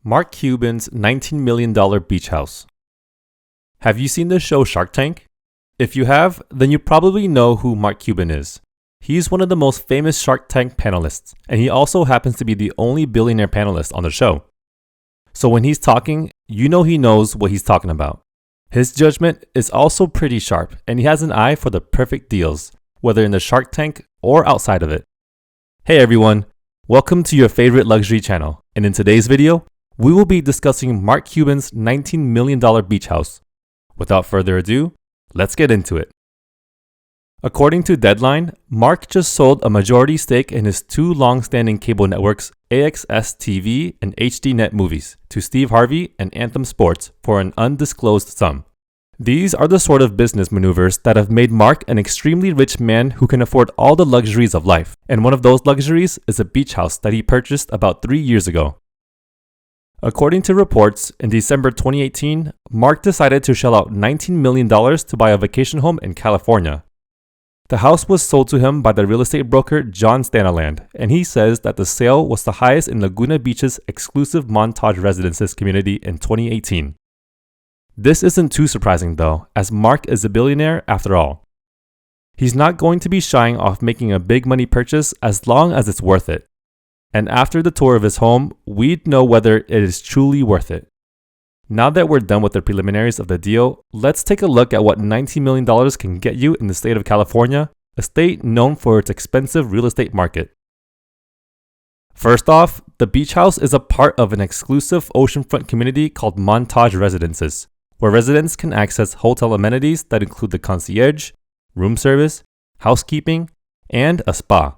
Mark Cuban's $19 million beach house. Have you seen the show Shark Tank? If you have, then you probably know who Mark Cuban is. He's one of the most famous Shark Tank panelists, and he also happens to be the only billionaire panelist on the show. So when he's talking, you know he knows what he's talking about. His judgment is also pretty sharp, and he has an eye for the perfect deals, whether in the Shark Tank or outside of it. Hey everyone, welcome to your favorite luxury channel, and in today's video, we will be discussing Mark Cuban's $19 million beach house. Without further ado, let's get into it. According to Deadline, Mark just sold a majority stake in his two long-standing cable networks, AXS TV and HDNet Movies, to Steve Harvey and Anthem Sports for an undisclosed sum. These are the sort of business maneuvers that have made Mark an extremely rich man who can afford all the luxuries of life, and one of those luxuries is a beach house that he purchased about 3 years ago. According to reports, in December 2018, Mark decided to shell out $19 million to buy a vacation home in California. The house was sold to him by the real estate broker John Stanaland, and he says that the sale was the highest in Laguna Beach's exclusive Montage Residences community in 2018. This isn't too surprising though, as Mark is a billionaire after all. He's not going to be shying off making a big money purchase as long as it's worth it. And after the tour of his home, we'd know whether it is truly worth it. Now that we're done with the preliminaries of the deal, let's take a look at what $19 million can get you in the state of California, a state known for its expensive real estate market. First off, the beach house is a part of an exclusive oceanfront community called Montage Residences, where residents can access hotel amenities that include the concierge, room service, housekeeping, and a spa.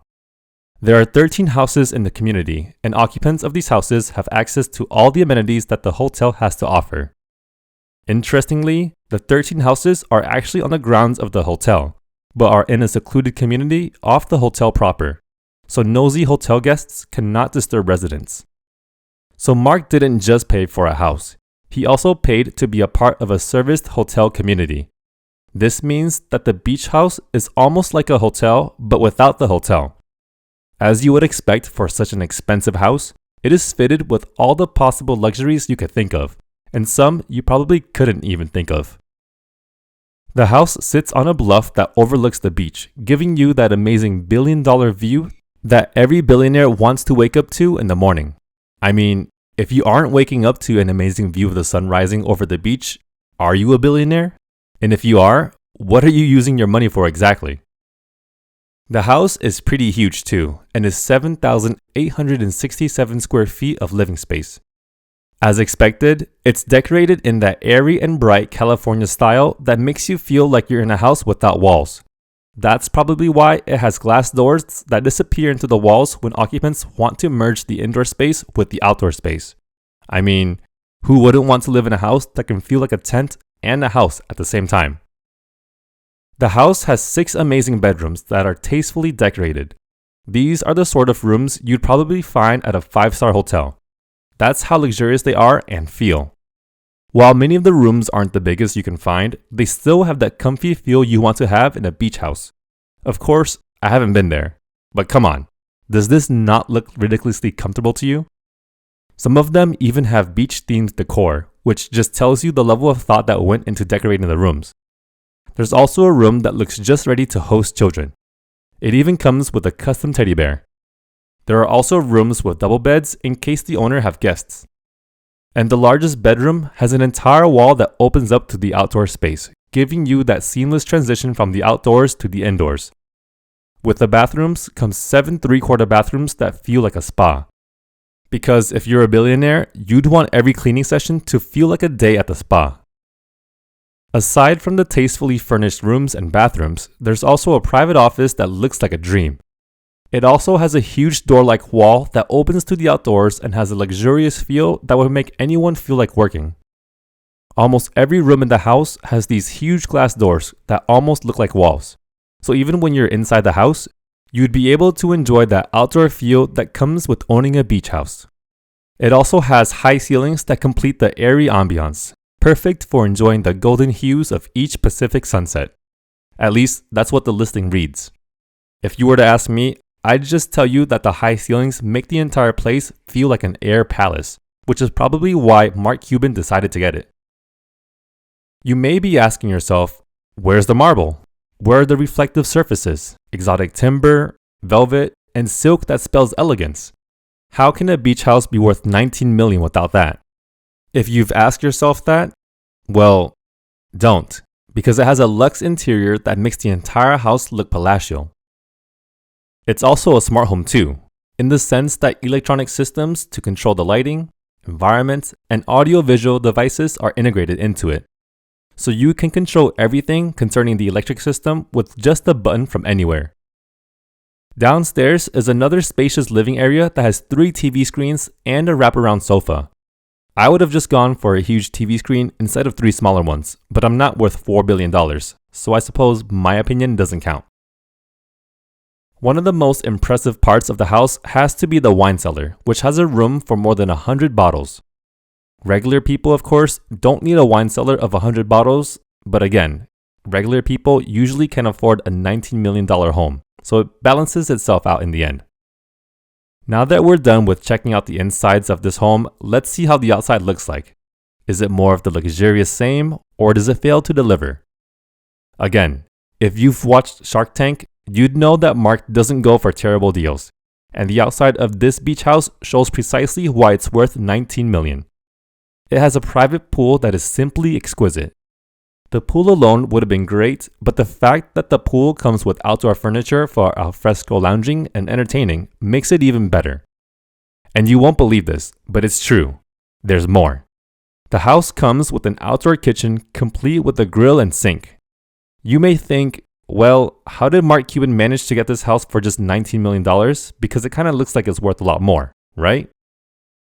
There are 13 houses in the community, and occupants of these houses have access to all the amenities that the hotel has to offer. Interestingly, the 13 houses are actually on the grounds of the hotel, but are in a secluded community off the hotel proper, so nosy hotel guests cannot disturb residents. So Mark didn't just pay for a house, he also paid to be a part of a serviced hotel community. This means that the beach house is almost like a hotel, but without the hotel. As you would expect for such an expensive house, it is fitted with all the possible luxuries you could think of, and some you probably couldn't even think of. The house sits on a bluff that overlooks the beach, giving you that amazing billion-dollar view that every billionaire wants to wake up to in the morning. I mean, if you aren't waking up to an amazing view of the sun rising over the beach, are you a billionaire? And if you are, what are you using your money for exactly? The house is pretty huge too, and is 7,867 square feet of living space. As expected, it's decorated in that airy and bright California style that makes you feel like you're in a house without walls. That's probably why it has glass doors that disappear into the walls when occupants want to merge the indoor space with the outdoor space. I mean, who wouldn't want to live in a house that can feel like a tent and a house at the same time? The house has 6 amazing bedrooms that are tastefully decorated. These are the sort of rooms you'd probably find at a 5-star hotel. That's how luxurious they are and feel. While many of the rooms aren't the biggest you can find, they still have that comfy feel you want to have in a beach house. Of course, I haven't been there, but come on, does this not look ridiculously comfortable to you? Some of them even have beach-themed decor, which just tells you the level of thought that went into decorating the rooms. There's also a room that looks just ready to host children. It even comes with a custom teddy bear. There are also rooms with double beds in case the owner have guests. And the largest bedroom has an entire wall that opens up to the outdoor space, giving you that seamless transition from the outdoors to the indoors. With the bathrooms comes 7 3/4 bathrooms that feel like a spa. Because if you're a billionaire, you'd want every cleaning session to feel like a day at the spa. Aside from the tastefully furnished rooms and bathrooms, there's also a private office that looks like a dream. It also has a huge door-like wall that opens to the outdoors and has a luxurious feel that would make anyone feel like working. Almost every room in the house has these huge glass doors that almost look like walls. So even when you're inside the house, you'd be able to enjoy that outdoor feel that comes with owning a beach house. It also has high ceilings that complete the airy ambiance, perfect for enjoying the golden hues of each Pacific sunset. At least, that's what the listing reads. If you were to ask me, I'd just tell you that the high ceilings make the entire place feel like an air palace, which is probably why Mark Cuban decided to get it. You may be asking yourself, where's the marble? Where are the reflective surfaces, exotic timber, velvet, and silk that spells elegance? How can a beach house be worth $19 million without that? If you've asked yourself that, well, don't, because it has a luxe interior that makes the entire house look palatial. It's also a smart home too, in the sense that electronic systems to control the lighting, environment, and audio-visual devices are integrated into it. So you can control everything concerning the electric system with just a button from anywhere. Downstairs is another spacious living area that has 3 TV screens and a wraparound sofa. I would have just gone for a huge TV screen instead of 3 smaller ones, but I'm not worth $4 billion, so I suppose my opinion doesn't count. One of the most impressive parts of the house has to be the wine cellar, which has a room for more than 100 bottles. Regular people, of course, don't need a wine cellar of 100 bottles, but again, regular people usually can afford a $19 million home, so it balances itself out in the end. Now that we're done with checking out the insides of this home, let's see how the outside looks like. Is it more of the luxurious same, or does it fail to deliver? Again, if you've watched Shark Tank, you'd know that Mark doesn't go for terrible deals, and the outside of this beach house shows precisely why it's worth $19 million. It has a private pool that is simply exquisite. The pool alone would have been great, but the fact that the pool comes with outdoor furniture for alfresco lounging and entertaining makes it even better. And you won't believe this, but it's true. There's more. The house comes with an outdoor kitchen complete with a grill and sink. You may think, well, how did Mark Cuban manage to get this house for just $19 million? Because it kind of looks like it's worth a lot more, right?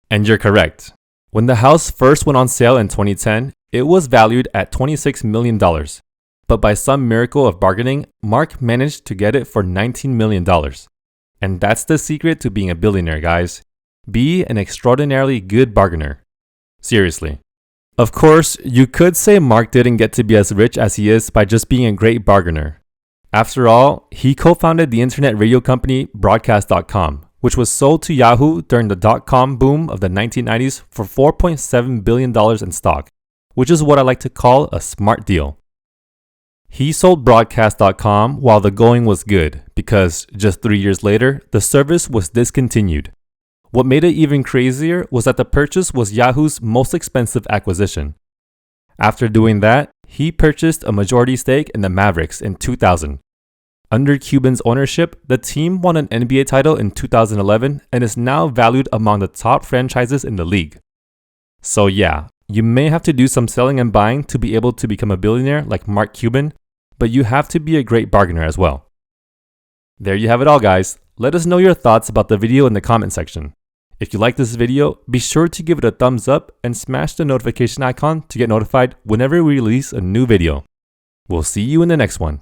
And you're correct. When the house first went on sale in 2010, it was valued at $26 million. But by some miracle of bargaining, Mark managed to get it for $19 million. And that's the secret to being a billionaire, guys. Be an extraordinarily good bargainer. Seriously. Of course, you could say Mark didn't get to be as rich as he is by just being a great bargainer. After all, he co-founded the internet radio company Broadcast.com, which was sold to Yahoo during the dot-com boom of the 1990s for $4.7 billion in stock, which is what I like to call a smart deal. He sold Broadcast.com while the going was good, because just 3 years later, the service was discontinued. What made it even crazier was that the purchase was Yahoo's most expensive acquisition. After doing that, he purchased a majority stake in the Mavericks in 2000. Under Cuban's ownership, the team won an NBA title in 2011 and is now valued among the top franchises in the league. So yeah, you may have to do some selling and buying to be able to become a billionaire like Mark Cuban, but you have to be a great bargainer as well. There you have it all, guys. Let us know your thoughts about the video in the comment section. If you like this video, be sure to give it a thumbs up and smash the notification icon to get notified whenever we release a new video. We'll see you in the next one.